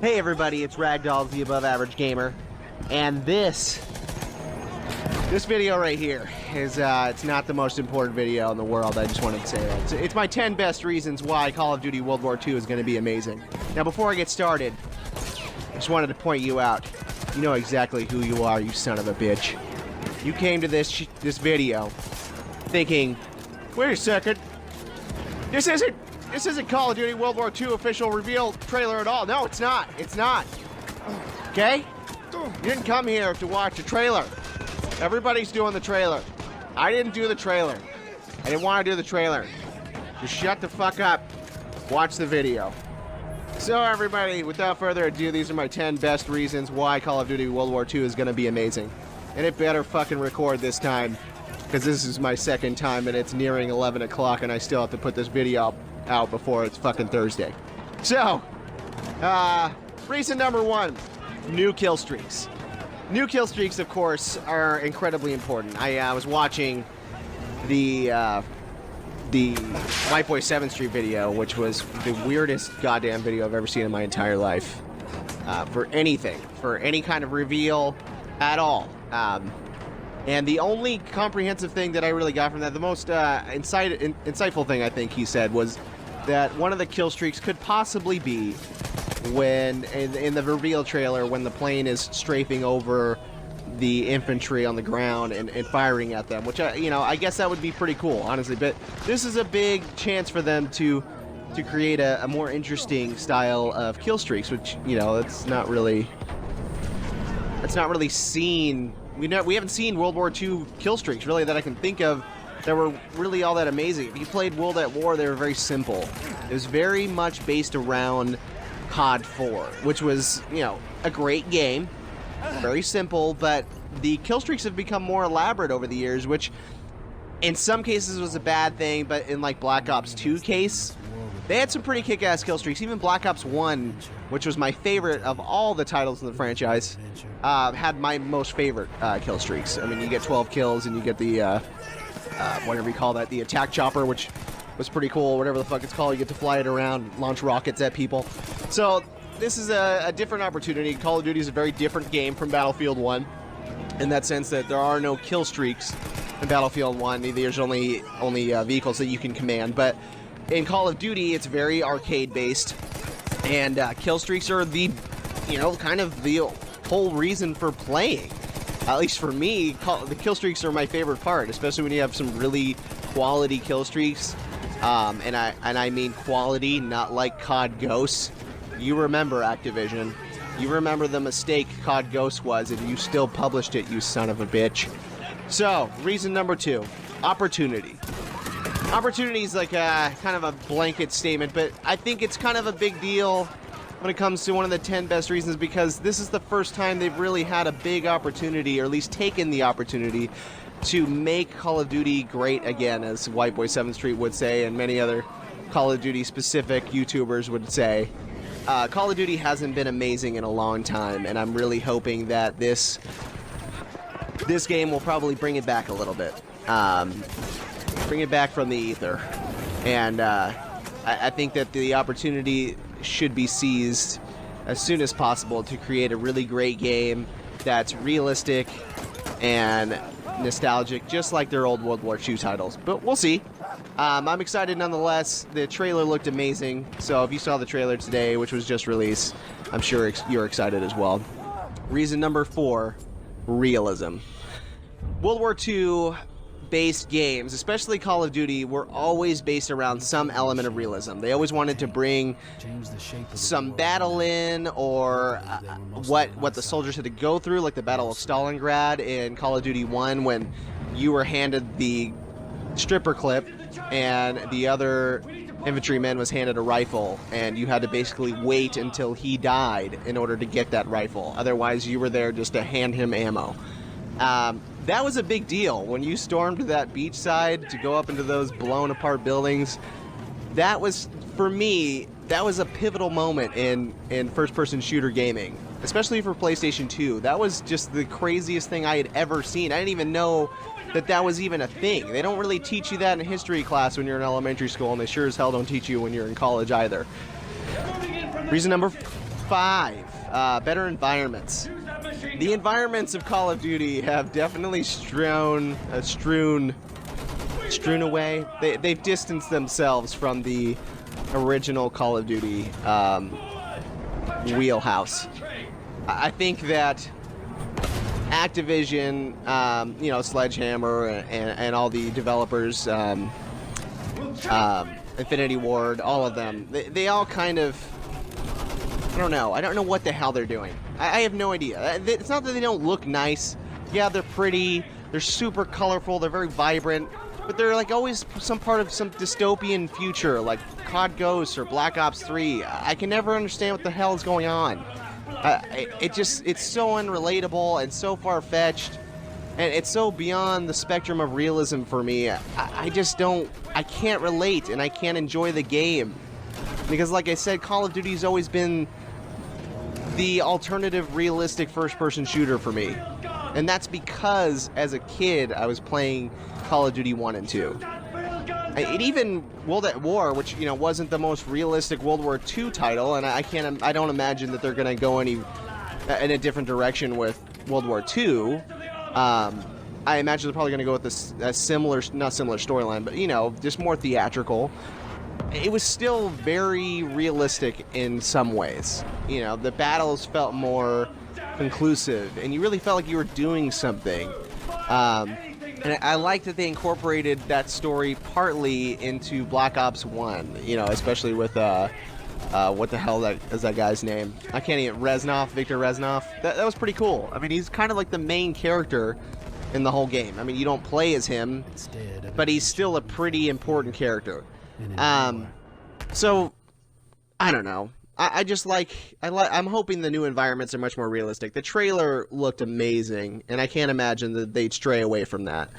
Hey everybody, it's Ragdoll, the above average gamer, and this video right here is it's not the most important video in the world. I just wanted to say that. It's my 10 best reasons why Call of Duty World War II is going to be amazing. Now before I get started, I just wanted to point you out. You know exactly who you are, you son of a bitch. You came to this video thinking, wait a second, this isn't Call of Duty World War II official reveal trailer at all. No, it's not. It's not. Okay? You didn't come here to watch a trailer. Everybody's doing the trailer. I didn't do the trailer. I didn't want to do the trailer. Just shut the fuck up. Watch the video. So everybody, without further ado, these are my 10 best reasons why Call of Duty World War II is going to be amazing. And it better fucking record this time, because this is my second time and it's nearing 11 o'clock and I still have to put this video out before it's fucking Thursday. So, reason number one, new kill streaks. New kill streaks, of course, are incredibly important. I was watching the White Boy 7th Street video, which was the weirdest goddamn video I've ever seen in my entire life. For anything, for any kind of reveal at all. And the only comprehensive thing that I really got from that, the most insightful thing I think he said, was that one of the kill streaks could possibly be when, in the reveal trailer, when the plane is strafing over the infantry on the ground and firing at them, which, I guess that would be pretty cool, honestly. But this is a big chance for them to create a more interesting style of kill streaks, which, it's not really seen. We haven't seen World War II kill streaks, really, that I can think of that were really all that amazing. If you played World at War, they were very simple. It was very much based around COD 4, which was, a great game. Very simple, but the kill streaks have become more elaborate over the years, which in some cases was a bad thing, but in like Black Ops 2 case, they had some pretty kick-ass kill streaks. Even Black Ops 1, which was my favorite of all the titles in the franchise, had my most favorite kill streaks. I mean, you get 12 kills and you get the, whatever you call that, the attack chopper, which was pretty cool, whatever the fuck it's called. You get to fly it around, launch rockets at people. So this is a different opportunity. Call of Duty is a very different game from Battlefield 1 in that sense that there are no kill streaks in Battlefield 1. There's only vehicles that you can command, but in Call of Duty, it's very arcade-based, and kill streaks are the, kind of the whole reason for playing. At least for me, the kill streaks are my favorite part, especially when you have some really quality kill streaks, and I mean quality, not like COD Ghosts. You remember Activision. You remember the mistake COD Ghosts was, and you still published it, you son of a bitch. So, reason number two, opportunity. Opportunity is like a kind of a blanket statement, but I think it's kind of a big deal when it comes to one of the 10 best reasons, because this is the first time they've really had a big opportunity, or at least taken the opportunity, to make Call of Duty great again, as White Boy 7th Street would say, and many other Call of Duty specific YouTubers would say. Call of Duty hasn't been amazing in a long time, and I'm really hoping that this game will probably bring it back a little bit. Bring it back from the ether. And I think that the opportunity should be seized as soon as possible to create a really great game that's realistic and nostalgic, just like their old World War II titles. But we'll see. I'm excited nonetheless. The trailer looked amazing, so if you saw the trailer today, which was just released, I'm sure you're excited as well. Reason number 4, realism. World War II based games, especially Call of Duty, were always based around some element of realism. They always wanted to bring some battle in, or what the soldiers had to go through, like the Battle of Stalingrad in Call of Duty 1, when you were handed the stripper clip and the other infantryman was handed a rifle, and you had to basically wait until he died in order to get that rifle. Otherwise, you were there just to hand him ammo. That was a big deal when you stormed that beach side to go up into those blown apart buildings. That was, for me, that was a pivotal moment in first-person shooter gaming, especially for PlayStation 2. That was just the craziest thing I had ever seen. I didn't even know that was even a thing. They don't really teach you that in history class when you're in elementary school, and they sure as hell don't teach you when you're in college either. Reason number 5, better environments. The environments of Call of Duty have definitely strewn away. They've distanced themselves from the original Call of Duty wheelhouse. I think that Activision, you know, Sledgehammer and all the developers, Infinity Ward, all of them, they all kind of, I don't know what the hell they're doing. I have no idea. It's not that they don't look nice. Yeah, they're pretty, they're super colorful, they're very vibrant, but they're like always some part of some dystopian future, like COD Ghosts or Black Ops 3. I can never understand what the hell is going on. It's so unrelatable and so far-fetched, and it's so beyond the spectrum of realism for me. I can't relate, and I can't enjoy the game. Because like I said, Call of Duty's always been the alternative realistic first-person shooter for me. And that's because, as a kid, I was playing Call of Duty 1 and 2. And even World at War, which, you know, wasn't the most realistic World War II title, and I don't imagine that they're going to go in a different direction with World War II. I imagine they're probably going to go with a similar, not similar storyline, but, you know, just more theatrical. It was still very realistic in some ways. You know, the battles felt more conclusive, and you really felt like you were doing something. And I like that they incorporated that story partly into Black Ops 1, you know, especially with, what the hell is that guy's name? I can't even, Victor Reznov. That was pretty cool. I mean, he's kind of like the main character in the whole game. I mean, you don't play as him, but he's still a pretty important character. So, I don't know. I'm hoping the new environments are much more realistic. The trailer looked amazing, and I can't imagine that they'd stray away from that.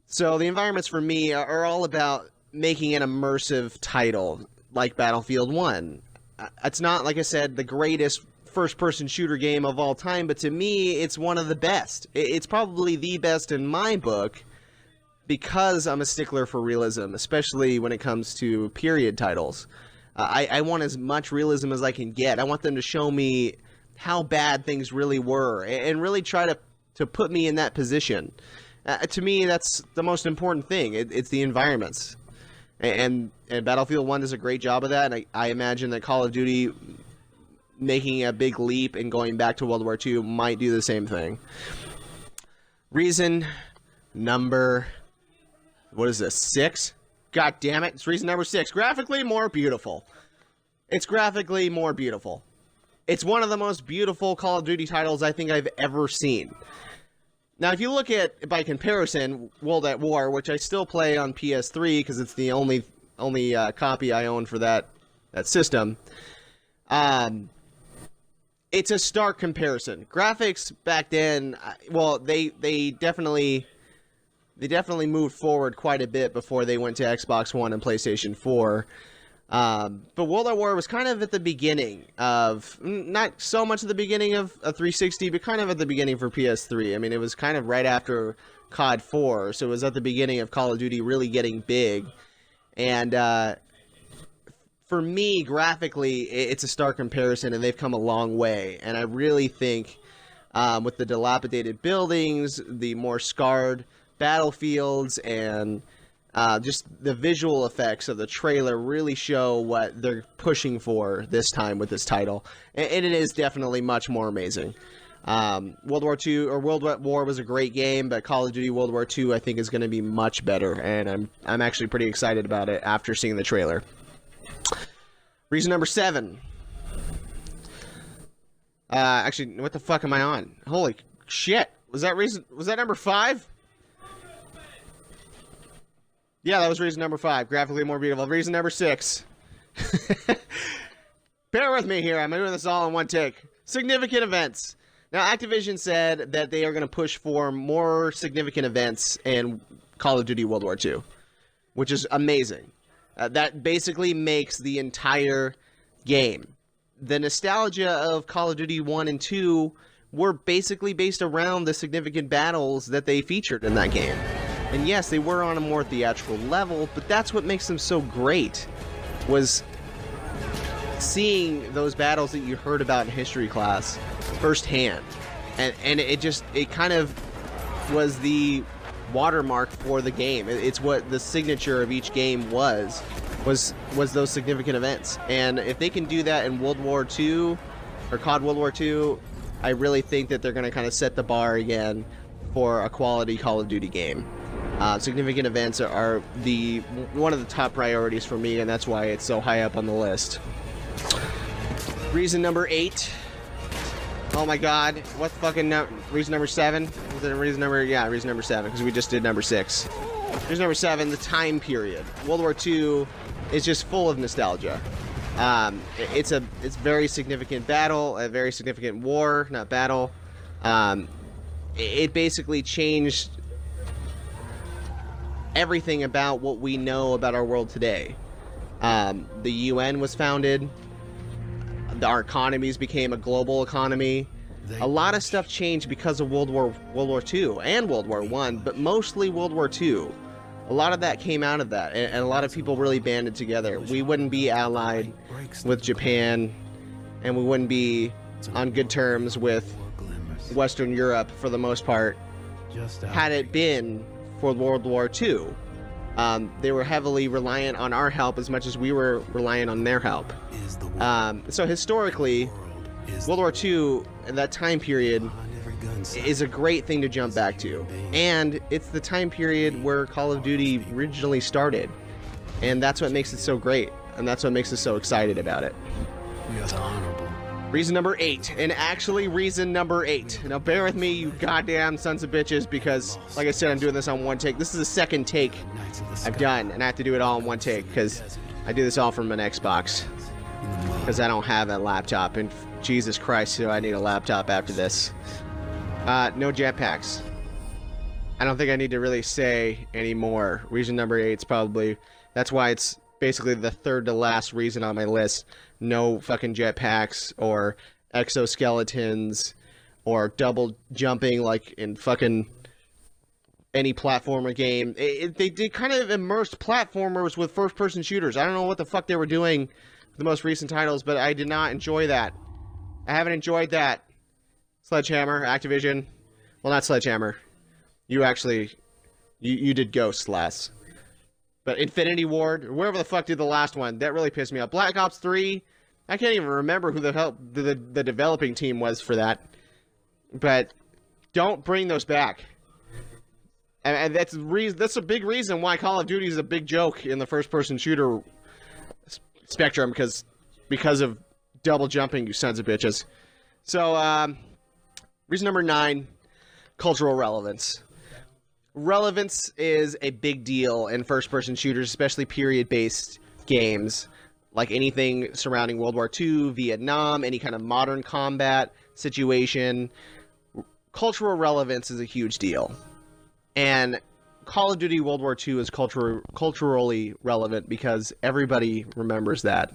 So the environments for me are all about making an immersive title, like Battlefield 1. It's not, like I said, the greatest first-person shooter game of all time, but to me, it's one of the best. It's probably the best in my book, because I'm a stickler for realism, especially when it comes to period titles. I want as much realism as I can get. I want them to show me how bad things really were and really try to put me in that position. To me, that's the most important thing. It's the environments. And Battlefield 1 does a great job of that. And I imagine that Call of Duty making a big leap and going back to World War II might do the same thing. Reason number... what is this, 6? God damn it, it's reason number 6. Graphically more beautiful. It's graphically more beautiful. It's one of the most beautiful Call of Duty titles I think I've ever seen. Now, if you look at, by comparison, World at War, which I still play on PS3 because it's the only copy I own for that system, it's a stark comparison. Graphics back then, well, they definitely moved forward quite a bit before they went to Xbox One and PlayStation 4. But World at War was kind of at the beginning of, not so much at the beginning of 360, but kind of at the beginning for PS3. I mean, it was kind of right after COD 4, so it was at the beginning of Call of Duty really getting big. And for me, graphically, it's a stark comparison, and they've come a long way. And I really think with the dilapidated buildings, the more scarred battlefields, and just the visual effects of the trailer really show what they're pushing for this time with this title, and it is definitely much more amazing. World at War was a great game, but Call of Duty World War II I think is going to be much better, and I'm actually pretty excited about it after seeing the trailer. Reason number 7. Actually, what the fuck am I on? Holy shit! Was that number 5? Yeah, that was reason number 5. Graphically more beautiful. Reason number 6. Bear with me here. I'm doing this all in one take. Significant events. Now, Activision said that they are going to push for more significant events in Call of Duty World War II, which is amazing. That basically makes the entire game. The nostalgia of Call of Duty 1 and 2 were basically based around the significant battles that they featured in that game. And yes, they were on a more theatrical level, but that's what makes them so great, was seeing those battles that you heard about in history class firsthand, and it kind of was the watermark for the game. It's what the signature of each game was those significant events. And if they can do that in World War II or COD WWII, I really think that they're going to kind of set the bar again for a quality Call of Duty game. Significant events are one of the top priorities for me, and that's why it's so high up on the list. Reason number 8. Oh my god, what fucking reason number 7? Was it reason number, yeah, reason number 7, because we just did number 6. Reason number 7, the time period. World War II is just full of nostalgia. It's very significant battle, a very significant war, not battle. It basically changed everything about what we know about our world today. The UN was founded. Our economies became a global economy. A lot of stuff changed because of World War II and World War I, but mostly World War II. A lot of that came out of that, and a lot of people really banded together. We wouldn't be allied with Japan, and we wouldn't be on good terms with Western Europe for the most part had it been for World War II. They were heavily reliant on our help as much as we were reliant on their help. So historically, World War II and that time period is a great thing to jump back to. And it's the time period where Call of Duty originally started. And that's what makes it so great. And that's what makes us so excited about it. Reason number 8, and actually reason number 8. Now bear with me, you goddamn sons of bitches, because like I said, I'm doing this on one take. This is the second take I've done, and I have to do it all in one take because I do this all from an Xbox. Because I don't have a laptop, and Jesus Christ, do I need a laptop after this. No jetpacks. I don't think I need to really say any more. Reason number 8 is probably, that's why it's basically the third to last reason on my list. No fucking jetpacks or exoskeletons or double jumping like in fucking any platformer game. They did kind of immersed platformers with first-person shooters. I don't know what the fuck they were doing with the most recent titles, but I did not enjoy that. I haven't enjoyed that. Sledgehammer, Activision. Well, not Sledgehammer. You actually, you did Ghosts last. But Infinity Ward, or whatever the fuck did the last one, that really pissed me off. Black Ops 3, I can't even remember who the hell the developing team was for that. But don't bring those back. And that's a big reason why Call of Duty is a big joke in the first-person shooter spectrum, because of double jumping, you sons of bitches. So, reason number 9, cultural relevance. Relevance is a big deal in first-person shooters, especially period-based games, like anything surrounding World War II, Vietnam, any kind of modern combat situation. Cultural relevance is a huge deal. And Call of Duty World War II is culturally relevant because everybody remembers that.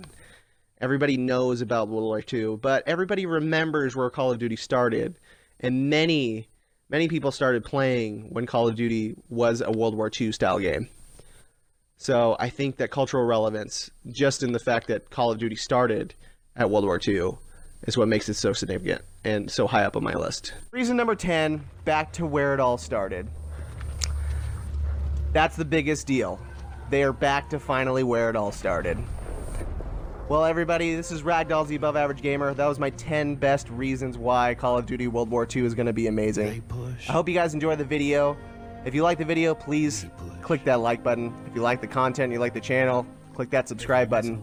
Everybody knows about World War II, but everybody remembers where Call of Duty started. And many people started playing when Call of Duty was a World War II style game. So I think that cultural relevance, just in the fact that Call of Duty started at World War II, is what makes it so significant and so high up on my list. Reason number 10, back to where it all started. That's the biggest deal. They are back to finally where it all started. Well, everybody, this is Ragdoll's the Above Average Gamer. That was my 10 best reasons why Call of Duty World War II is going to be amazing. I hope you guys enjoyed the video. If you like the video, please click that like button. If you like the content, you like the channel, click that subscribe button.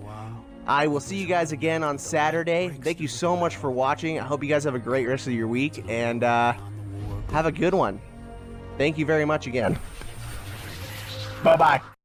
I will see you guys again on Saturday. Thank you so much for watching. I hope you guys have a great rest of your week, and have a good one. Thank you very much again. Bye-bye.